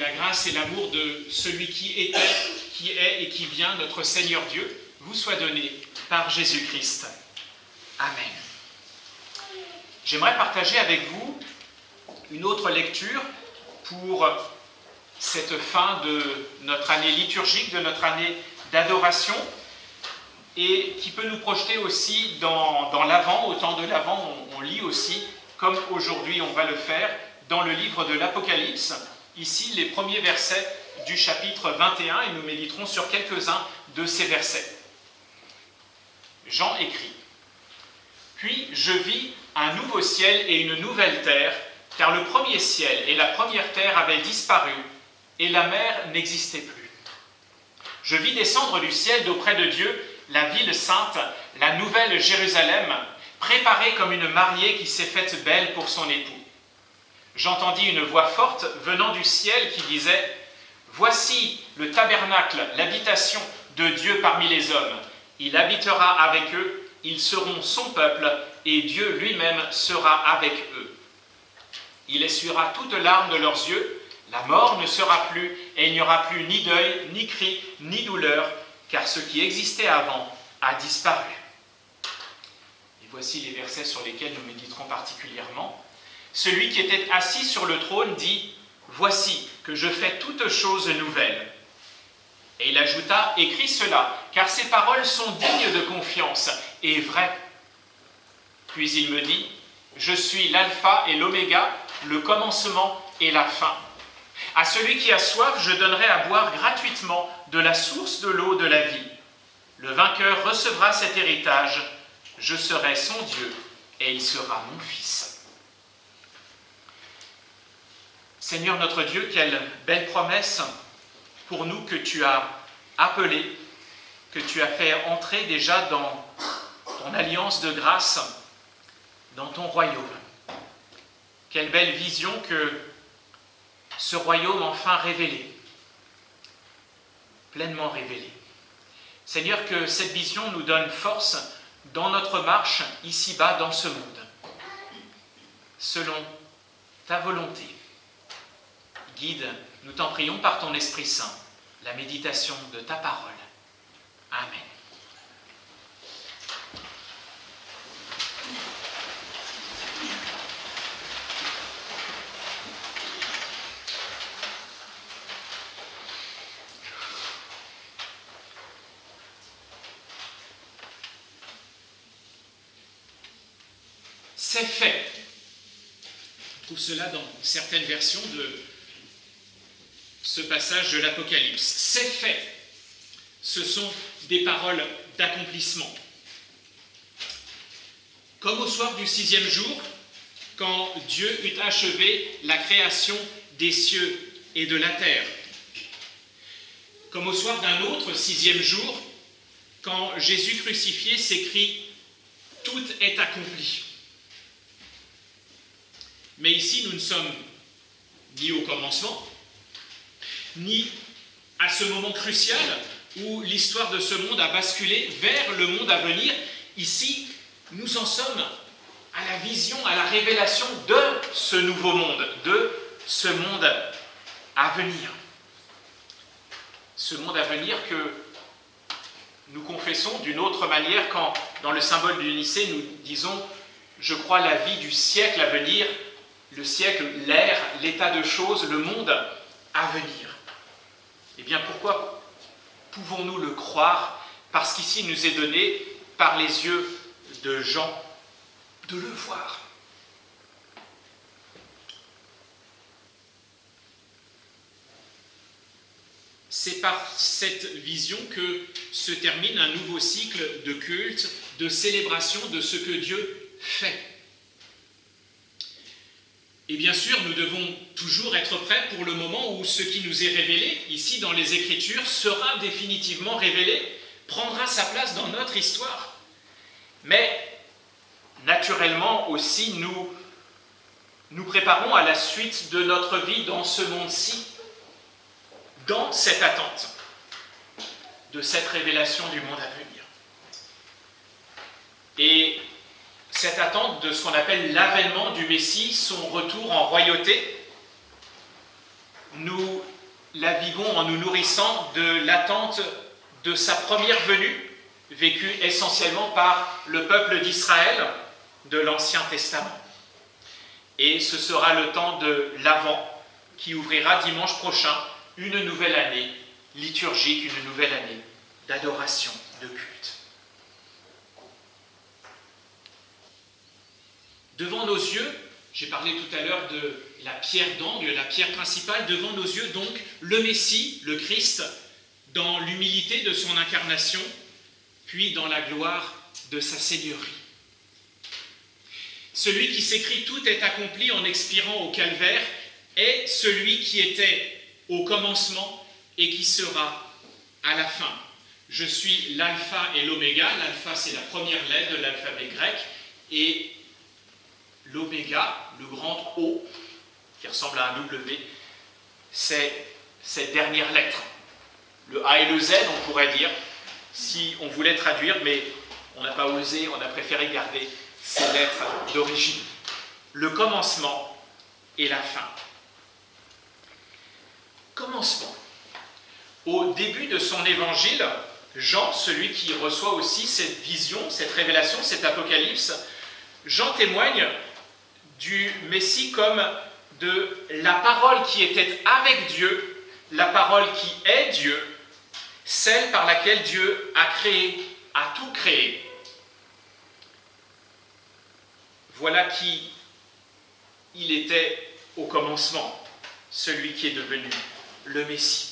la grâce et l'amour de celui qui était, qui est et qui vient, notre Seigneur Dieu, vous soit donné par Jésus-Christ. Amen. J'aimerais partager avec vous une autre lecture pour cette fin de notre année liturgique, de notre année d'adoration, et qui peut nous projeter aussi dans l'Avent. Au temps de l'Avent, on lit aussi, comme aujourd'hui on va le faire, dans le livre de l'Apocalypse, ici les premiers versets du chapitre 21, et nous méditerons sur quelques-uns de ces versets. Jean écrit : « Puis je vis un nouveau ciel et une nouvelle terre, car le premier ciel et la première terre avaient disparu, et la mer n'existait plus. Je vis descendre du ciel d'auprès de Dieu la ville sainte, la nouvelle Jérusalem, préparée comme une mariée qui s'est faite belle pour son époux. J'entendis une voix forte venant du ciel qui disait : Voici le tabernacle, l'habitation de Dieu parmi les hommes. Il habitera avec eux, ils seront son peuple, et Dieu lui-même sera avec eux. Il essuiera toute larme de leurs yeux, la mort ne sera plus, et il n'y aura plus ni deuil, ni cri, ni douleur, car ce qui existait avant a disparu. » Et voici les versets sur lesquels nous méditerons particulièrement. Celui qui était assis sur le trône dit : « Voici que je fais toutes choses nouvelles. » Et il ajouta : « Écris cela, car ces paroles sont dignes de confiance et vraies. » Puis il me dit : « Je suis l'alpha et l'oméga, le commencement et la fin. À celui qui a soif, je donnerai à boire gratuitement de la source de l'eau de la vie. Le vainqueur recevra cet héritage, je serai son Dieu et il sera mon fils. » Seigneur notre Dieu, quelle belle promesse pour nous que tu as appelés, que tu as fait entrer déjà dans ton alliance de grâce, dans ton royaume. Quelle belle vision que ce royaume enfin révélé, pleinement révélé. Seigneur, que cette vision nous donne force dans notre marche ici-bas dans ce monde, selon ta volonté. Guide, nous t'en prions par ton Esprit Saint, la méditation de ta parole. Amen. C'est fait. On trouve cela dans certaines versions de ce passage de l'Apocalypse. C'est fait. Ce sont des paroles d'accomplissement. Comme au soir du 6e jour, quand Dieu eut achevé la création des cieux et de la terre. Comme au soir d'un autre 6e jour, quand Jésus crucifié s'écrie « Tout est accompli ». Mais ici, nous ne sommes ni au commencement, ni à ce moment crucial où l'histoire de ce monde a basculé vers le monde à venir. Ici, nous en sommes à la vision, à la révélation de ce nouveau monde, de ce monde à venir. Ce monde à venir que nous confessons d'une autre manière quand, dans le symbole du Nicée, nous disons « Je crois la vie du siècle à venir », le siècle, l'ère, l'état de choses, le monde à venir. Eh bien, pourquoi pouvons-nous le croire? Parce qu'ici, il nous est donné, par les yeux de Jean, de le voir. C'est par cette vision que se termine un nouveau cycle de culte, de célébration de ce que Dieu fait. Et bien sûr, nous devons toujours être prêts pour le moment où ce qui nous est révélé, ici dans les Écritures, sera définitivement révélé, prendra sa place dans notre histoire. Mais, naturellement aussi, nous préparons à la suite de notre vie dans ce monde-ci, dans cette attente de cette révélation du monde à venir. Et cette attente de ce qu'on appelle l'avènement du Messie, son retour en royauté, nous la vivons en nous nourrissant de l'attente de sa première venue, vécue essentiellement par le peuple d'Israël de l'Ancien Testament. Et ce sera le temps de l'Avent qui ouvrira dimanche prochain une nouvelle année liturgique, une nouvelle année d'adoration, de culte. Devant nos yeux, j'ai parlé tout à l'heure de la pierre d'angle, la pierre principale, devant nos yeux donc le Messie, le Christ, dans l'humilité de son incarnation, puis dans la gloire de sa seigneurie. Celui qui s'écrit « Tout est accompli » en expirant au calvaire est celui qui était au commencement et qui sera à la fin. Je suis l'alpha et l'oméga. L'alpha, c'est la première lettre de l'alphabet grec, et l'oméga, le grand O, qui ressemble à un W, c'est cette dernière lettre. Le A et le Z, on pourrait dire, si on voulait traduire, mais on n'a pas osé, on a préféré garder ces lettres d'origine. Le commencement et la fin. Commencement. Au début de son évangile, Jean, celui qui reçoit aussi cette vision, cette révélation, cet apocalypse, Jean témoigne du Messie comme de la parole qui était avec Dieu, la parole qui est Dieu, celle par laquelle Dieu a créé, a tout créé. Voilà qui il était au commencement, celui qui est devenu le Messie.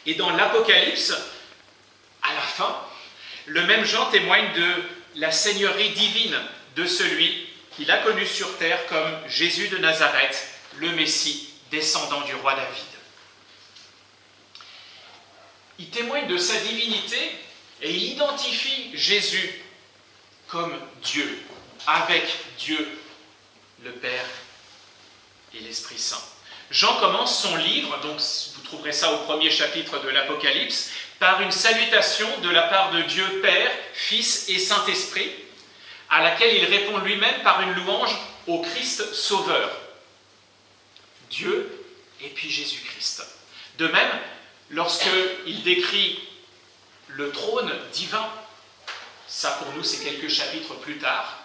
Et dans l'Apocalypse, à la fin, le même Jean témoigne de la seigneurie divine de celui qu'il a connu sur terre comme Jésus de Nazareth, le Messie descendant du roi David. Il témoigne de sa divinité et il identifie Jésus comme Dieu, avec Dieu, le Père et l'Esprit Saint. Jean commence son livre, donc vous trouverez ça au premier chapitre de l'Apocalypse, par une salutation de la part de Dieu Père, Fils et Saint-Esprit, à laquelle il répond lui-même par une louange au Christ Sauveur. Dieu et puis Jésus-Christ. De même, lorsqu'il décrit le trône divin, ça pour nous c'est quelques chapitres plus tard,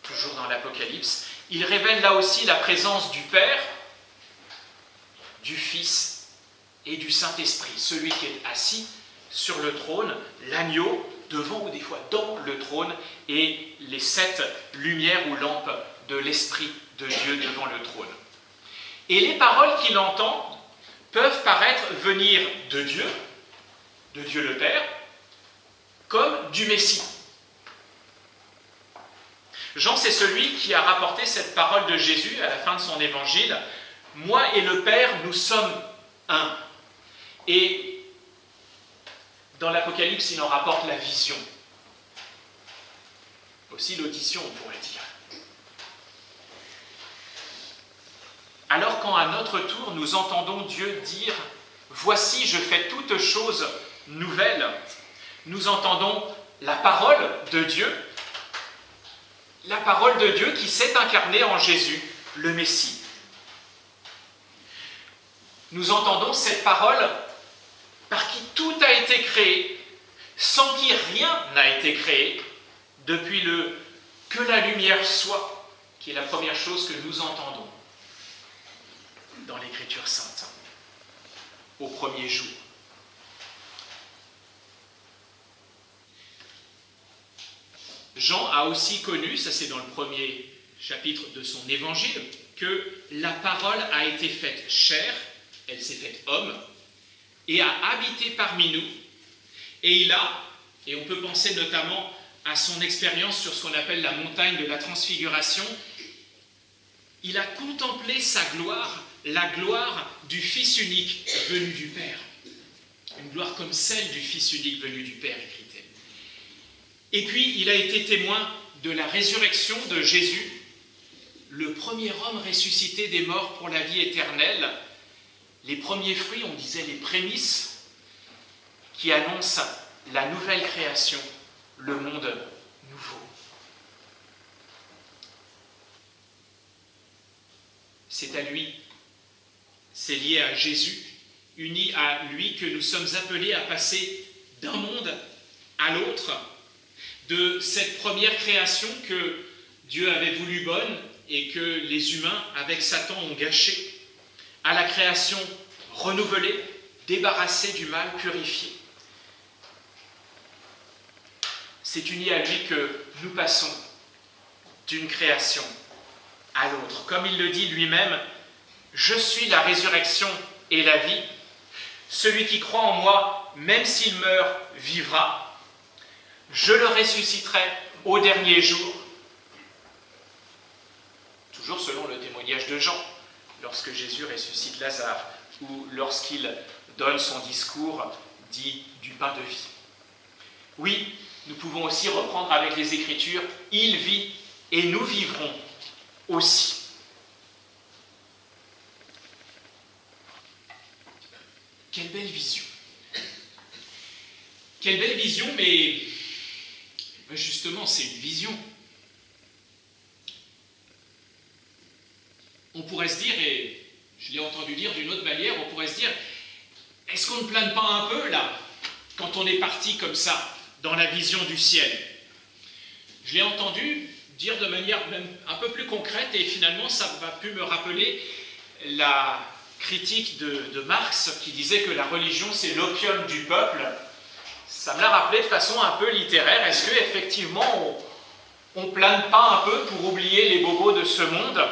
toujours dans l'Apocalypse, il révèle là aussi la présence du Père, du Fils et du Saint-Esprit, celui qui est assis sur le trône, l'agneau devant ou des fois dans le trône, et les 7 lumières ou lampes de l'Esprit de Dieu devant le trône. Et les paroles qu'il entend peuvent paraître venir de Dieu le Père, comme du Messie. Jean, c'est celui qui a rapporté cette parole de Jésus à la fin de son évangile. « Moi et le Père, nous sommes un. » Et dans l'Apocalypse, il en rapporte la vision. Aussi l'audition, on pourrait dire. Alors quand à notre tour, nous entendons Dieu dire « Voici, je fais toutes choses nouvelles », nous entendons la parole de Dieu, la parole de Dieu qui s'est incarnée en Jésus, le Messie. Nous entendons cette parole par qui tout a été créé, sans qui rien n'a été créé, depuis le « que la lumière soit », qui est la première chose que nous entendons dans l'Écriture sainte, au premier jour. Jean a aussi connu, ça c'est dans le premier chapitre de son évangile, que la parole a été faite chair, elle s'est faite homme, et a habité parmi nous, et et on peut penser notamment à son expérience sur ce qu'on appelle la montagne de la transfiguration, il a contemplé sa gloire, la gloire du Fils unique venu du Père. Une gloire comme celle du Fils unique venu du Père, écrit-elle. Et puis, il a été témoin de la résurrection de Jésus, le premier homme ressuscité des morts pour la vie éternelle, les premiers fruits, on disait les prémices, qui annoncent la nouvelle création, le monde nouveau. C'est à lui, c'est lié à Jésus, uni à lui, que nous sommes appelés à passer d'un monde à l'autre, de cette première création que Dieu avait voulu bonne et que les humains, avec Satan, ont gâchée, à la création renouvelée, débarrassée du mal, purifiée. C'est uni à lui que nous passons d'une création à l'autre. Comme il le dit lui-même, « Je suis la résurrection et la vie. Celui qui croit en moi, même s'il meurt, vivra. Je le ressusciterai au dernier jour. » Toujours selon le témoignage de Jean, lorsque Jésus ressuscite Lazare, ou lorsqu'il donne son discours dit du pain de vie. Oui, nous pouvons aussi reprendre avec les Écritures, « Il vit et nous vivrons aussi. » Quelle belle vision. Quelle belle vision, mais justement, c'est une vision. On pourrait se dire, et je l'ai entendu dire d'une autre manière, on pourrait se dire, est-ce qu'on ne plane pas un peu là, quand on est parti comme ça, dans la vision du ciel? Je l'ai entendu dire de manière même un peu plus concrète, et finalement ça m'a pu me rappeler la critique de Marx, qui disait que la religion c'est l'opium du peuple. Ça me l'a rappelé de façon un peu littéraire. Est-ce qu'effectivement on ne plane pas un peu pour oublier les bobos de ce monde?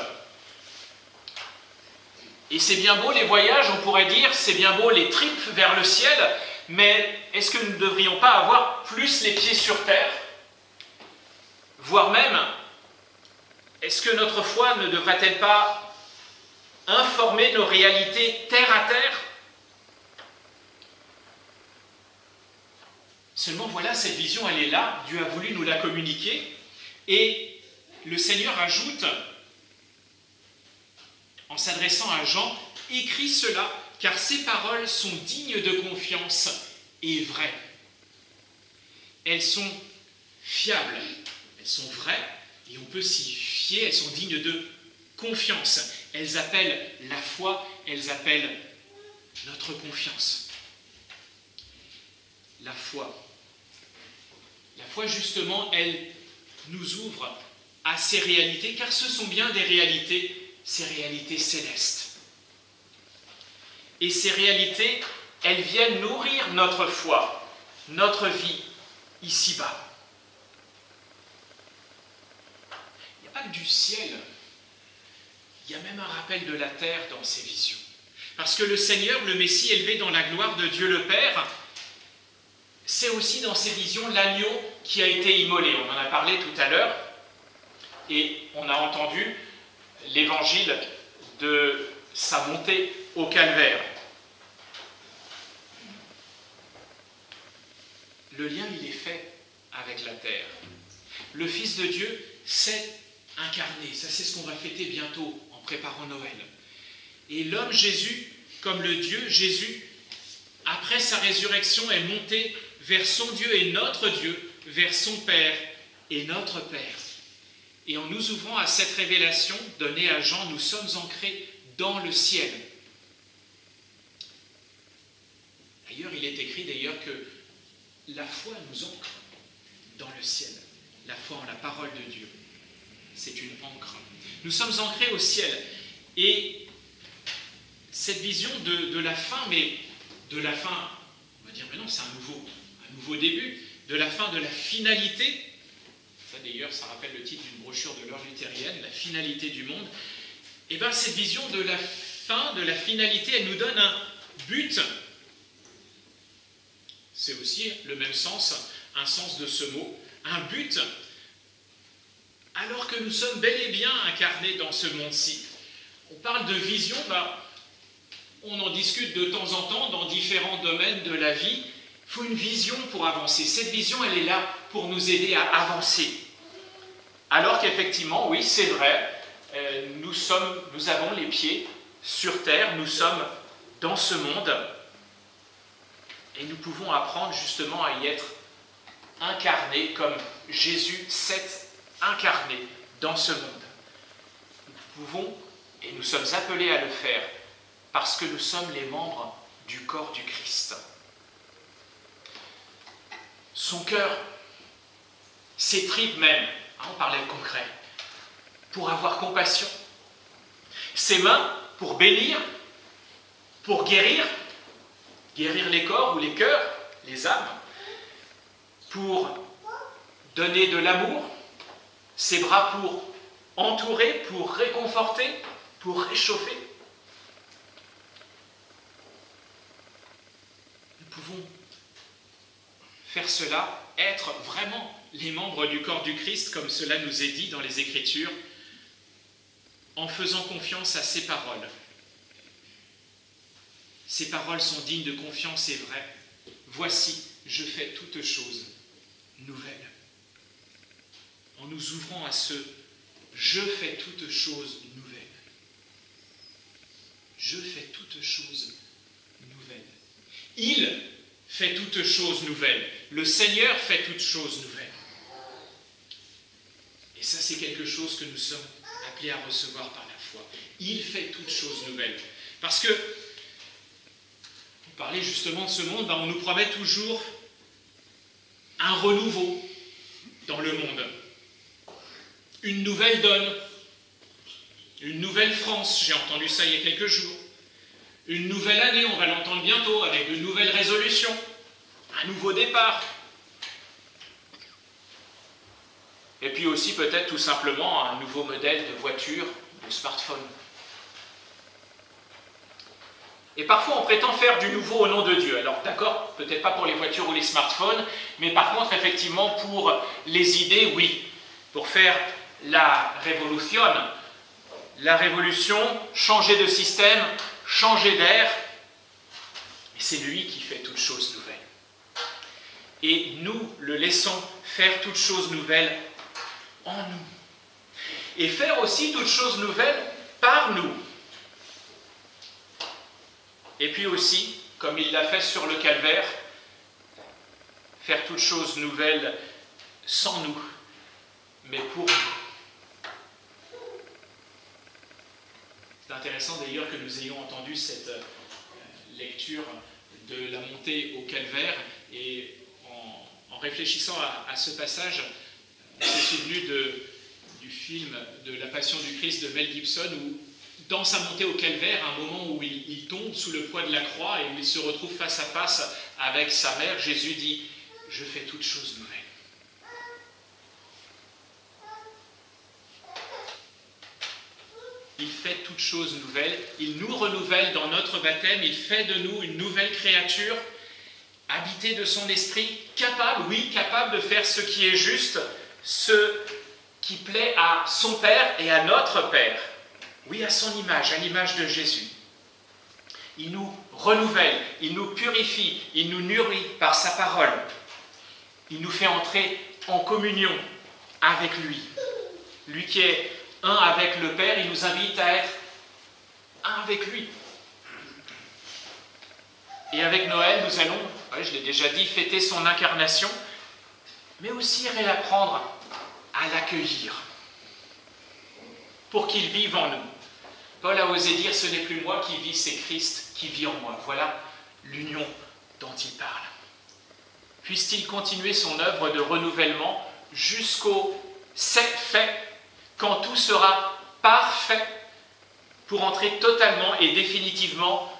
Et c'est bien beau les voyages, on pourrait dire, c'est bien beau les tripes vers le ciel, mais est-ce que nous ne devrions pas avoir plus les pieds sur terre? Voire même, est-ce que notre foi ne devrait-elle pas informer nos réalités terre à terre? Seulement voilà, cette vision, elle est là, Dieu a voulu nous la communiquer, et le Seigneur ajoute, en s'adressant à Jean, « Écris cela, car ces paroles sont dignes de confiance et vraies. » Elles sont fiables, elles sont vraies, et on peut s'y fier, elles sont dignes de confiance. Elles appellent la foi, elles appellent notre confiance. La foi. La foi, justement, elle nous ouvre à ces réalités, car ce sont bien des réalités, ces réalités célestes. Et ces réalités, elles viennent nourrir notre foi, notre vie, ici-bas. Il n'y a pas que du ciel, il y a même un rappel de la terre dans ces visions. Parce que le Seigneur, le Messie élevé dans la gloire de Dieu le Père, c'est aussi dans ces visions l'agneau qui a été immolé. On en a parlé tout à l'heure, et on a entendu l'évangile de sa montée au calvaire. Le lien, il est fait avec la terre. Le Fils de Dieu s'est incarné. Ça, c'est ce qu'on va fêter bientôt en préparant Noël. Et l'homme Jésus, comme le Dieu Jésus, après sa résurrection, est monté vers son Dieu et notre Dieu, vers son Père et notre Père. Et en nous ouvrant à cette révélation donnée à Jean, nous sommes ancrés dans le ciel. D'ailleurs, il est écrit que la foi nous ancre dans le ciel. La foi en la parole de Dieu. C'est une ancre. Nous sommes ancrés au ciel. Et cette vision de la fin, mais de la fin, on va dire, mais non, c'est un nouveau début, de la fin, de la finalité. Ça d'ailleurs, ça rappelle le titre d'une brochure de l'heure luthérienne, la finalité du monde. Et bien cette vision de la fin, de la finalité, elle nous donne un but. C'est aussi le même sens, un sens de ce mot, un but, alors que nous sommes bel et bien incarnés dans ce monde-ci. On parle de vision, on en discute de temps en temps dans différents domaines de la vie. Il faut une vision pour avancer. Cette vision, elle est là pour nous aider à avancer. Alors qu'effectivement, oui, c'est vrai, nous avons les pieds sur terre, nous sommes dans ce monde, et nous pouvons apprendre justement à y être incarnés comme Jésus s'est incarné dans ce monde. Nous pouvons, et nous sommes appelés à le faire, parce que nous sommes les membres du corps du Christ. Son cœur, ses tripes même, on parlait concret, pour avoir compassion. Ses mains pour bénir, pour guérir les corps ou les cœurs, les âmes, pour donner de l'amour, ses bras pour entourer, pour réconforter, pour réchauffer. Nous pouvons faire cela, être vraiment les membres du corps du Christ, comme cela nous est dit dans les Écritures, en faisant confiance à ses paroles. Ces paroles sont dignes de confiance et vraies. Voici, je fais toutes choses nouvelles. En nous ouvrant à ce « je fais toutes choses nouvelles ». Je fais toutes choses nouvelles. Il fait toutes choses nouvelles. Le Seigneur fait toutes choses nouvelles. Et ça, c'est quelque chose que nous sommes appelés à recevoir par la foi. Il fait toutes choses nouvelles. Parce que, pour parler justement de ce monde, on nous promet toujours un renouveau dans le monde. Une nouvelle donne. Une nouvelle France, j'ai entendu ça il y a quelques jours. Une nouvelle année, on va l'entendre bientôt, avec de nouvelles résolutions. Un nouveau départ. Et puis aussi peut-être tout simplement un nouveau modèle de voiture, de smartphone. Et parfois on prétend faire du nouveau au nom de Dieu. Alors d'accord, peut-être pas pour les voitures ou les smartphones, mais par contre effectivement pour les idées, oui. Pour faire la révolution, changer de système, changer d'air. Et c'est lui qui fait toutes choses nouvelles. Et nous le laissons faire toutes choses nouvelles en nous. Et faire aussi toutes choses nouvelles par nous. Et puis aussi, comme il l'a fait sur le calvaire, faire toutes choses nouvelles sans nous, mais pour nous. C'est intéressant d'ailleurs que nous ayons entendu cette lecture de la montée au calvaire, et en réfléchissant à ce passage, on s'est souvenu du film de La Passion du Christ de Mel Gibson, où dans sa montée au calvaire, un moment où il tombe sous le poids de la croix et où il se retrouve face à face avec sa mère, Jésus dit « Je fais toutes choses nouvelles ». Il fait toutes choses nouvelles, il nous renouvelle dans notre baptême, il fait de nous une nouvelle créature, habitée de son esprit, capable, oui, capable de faire ce qui est juste, ce qui plaît à son Père et à notre Père. Oui, à son image, à l'image de Jésus. Il nous renouvelle, il nous purifie, il nous nourrit par sa parole. Il nous fait entrer en communion avec lui. Lui qui est un avec le Père, il nous invite à être un avec lui. Et avec Noël, nous allons, je l'ai déjà dit, fêter son incarnation, mais aussi réapprendre à l'accueillir pour qu'il vive en nous. Paul a osé dire « Ce n'est plus moi qui vis, c'est Christ qui vit en moi ». Voilà l'union dont il parle. Puisse-t-il continuer son œuvre de renouvellement jusqu'au « c'est fait », quand tout sera parfait, pour entrer totalement et définitivement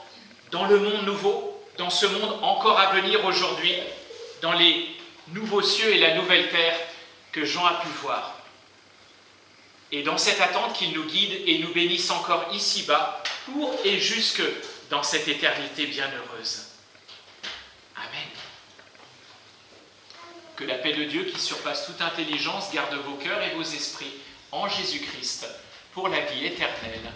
dans le monde nouveau, dans ce monde encore à venir aujourd'hui, dans les nouveaux cieux et la nouvelle terre que Jean a pu voir. Et dans cette attente qu'il nous guide et nous bénisse encore ici-bas, pour et jusque dans cette éternité bienheureuse. Amen. Que la paix de Dieu, qui surpasse toute intelligence, garde vos cœurs et vos esprits en Jésus-Christ, pour la vie éternelle.